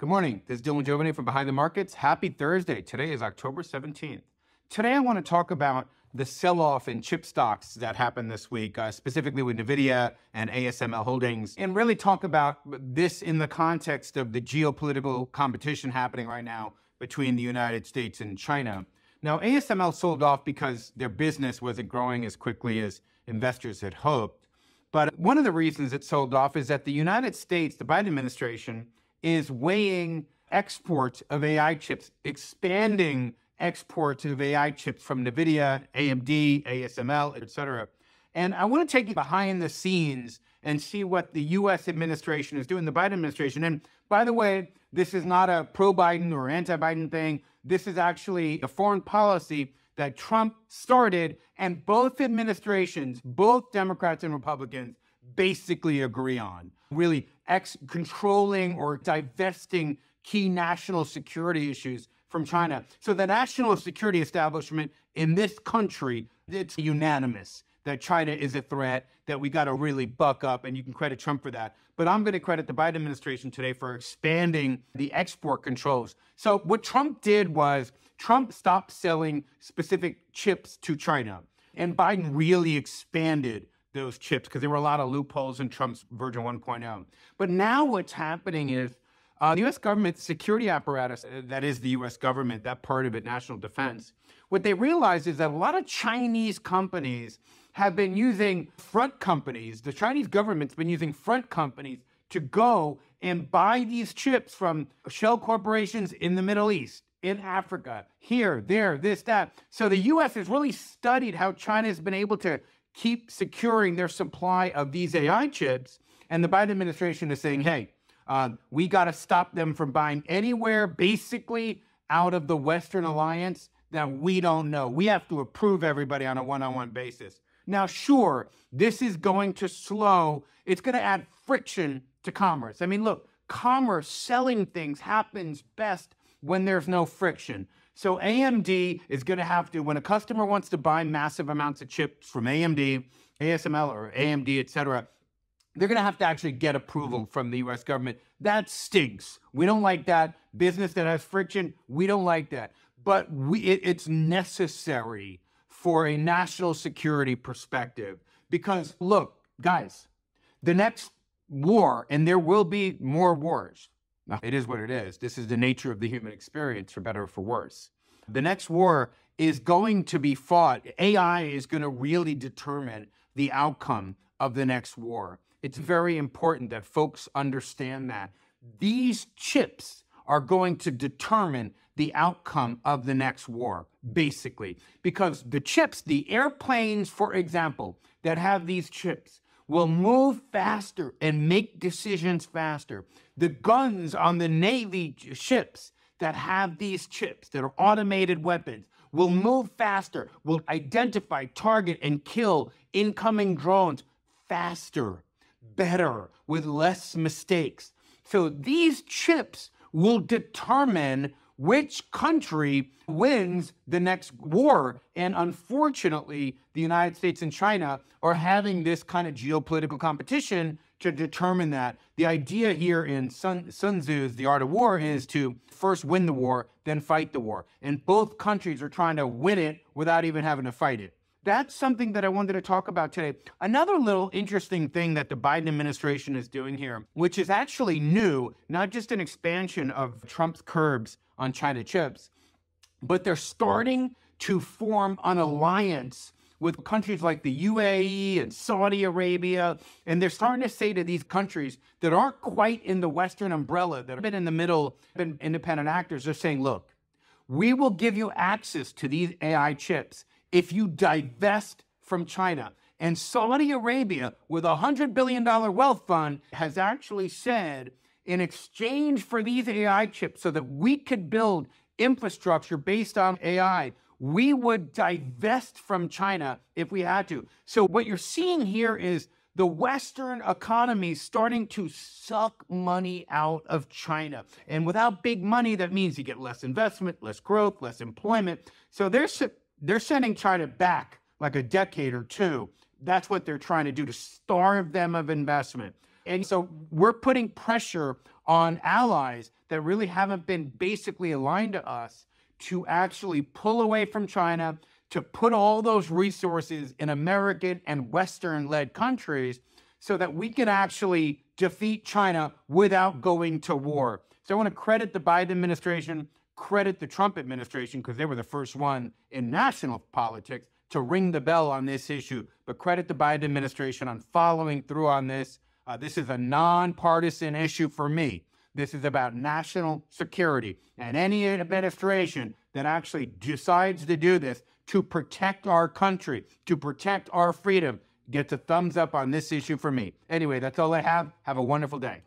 Good morning. This is Dylan Jovine from Behind the Markets. Happy Thursday. Today is October 17th. Today I want to talk about the sell-off in chip stocks that happened this week, specifically with Nvidia and ASML Holdings, and really talk about this in the context of the geopolitical competition happening right now between the United States and China. Now, ASML sold off because their business wasn't growing as quickly as investors had hoped. But one of the reasons it sold off is that the United States, the Biden administration, is weighing exports of AI chips, expanding exports of AI chips from Nvidia, AMD, ASML, et cetera. And I want to take you behind the scenes and see what the U.S. administration is doing, the Biden administration. And by the way, this is not a pro-Biden or anti-Biden thing. This is actually a foreign policy that Trump started, and both administrations, both Democrats and Republicans, basically agree on. Really controlling or divesting key national security issues from China. So the national security establishment in this country, it's unanimous that China is a threat, that we got to really buck up, and you can credit Trump for that. But I'm going to credit the Biden administration today for expanding the export controls. So what Trump did was Trump stopped selling specific chips to China, and Biden really expanded those chips because there were a lot of loopholes in Trump's version 1.0. But now what's happening is the U.S. government's security apparatus, that is the U.S. government, that part of it, national defense, what they realize is that a lot of Chinese companies have been using front companies. The Chinese government's been using front companies to go and buy these chips from shell corporations in the Middle East, in Africa, here, there, this, that. So the U.S. has really studied how China has been able to keep securing their supply of these AI chips. And the Biden administration is saying, hey, we got to stop them from buying anywhere basically out of the Western alliance that we don't know. We have to approve everybody on a one-on-one basis. Now, sure, this is going to slow. It's going to add friction to commerce. I mean, look, commerce, selling things happens best when there's no friction. So AMD is going to have to, when a customer wants to buy massive amounts of chips from AMD, ASML, or AMD, et cetera, they're going to have to actually get approval from the U.S. government. That stinks. We don't like that. Business that has friction, we don't like that. But it's necessary for a national security perspective. Because, look, guys, the next war, and there will be more wars. It is what it is. This is the nature of the human experience, for better or for worse. The next war is going to be fought. AI is going to really determine the outcome of the next war. It's very important that folks understand that. These chips are going to determine the outcome of the next war, basically. Because the chips, the airplanes, for example, that have these chips, will move faster and make decisions faster. The guns on the Navy ships that have these chips, that are automated weapons, will move faster, will identify, target, and kill incoming drones faster, better, with less mistakes. So these chips will determine which country wins the next war. And unfortunately, the United States and China are having this kind of geopolitical competition to determine that. The idea here in Sun Tzu's The Art of War is to first win the war, then fight the war. And both countries are trying to win it without even having to fight it. That's something that I wanted to talk about today. Another little interesting thing that the Biden administration is doing here, which is actually new, not just an expansion of Trump's curbs on China chips, but they're starting to form an alliance with countries like the UAE and Saudi Arabia. And they're starting to say to these countries that aren't quite in the Western umbrella, that have been in the middle, been independent actors, they're saying, look, we will give you access to these AI chips if you divest from China. And Saudi Arabia, with a $100 billion wealth fund, has actually said, in exchange for these AI chips so that we could build infrastructure based on AI, we would divest from China if we had to. So what you're seeing here is the Western economy starting to suck money out of China. And without big money, that means you get less investment, less growth, less employment. So they're sending China back like a decade or two. That's what they're trying to do, to starve them of investment. And so we're putting pressure on allies that really haven't been basically aligned to us to actually pull away from China, to put all those resources in American and Western-led countries so that we can actually defeat China without going to war. So I want to credit the Biden administration, credit the Trump administration, because they were the first one in national politics to ring the bell on this issue, but credit the Biden administration on following through on this. This is a nonpartisan issue for me. This is about national security, and any administration that actually decides to do this to protect our country, to protect our freedom, gets a thumbs up on this issue for me. Anyway, that's all I have. Have a wonderful day.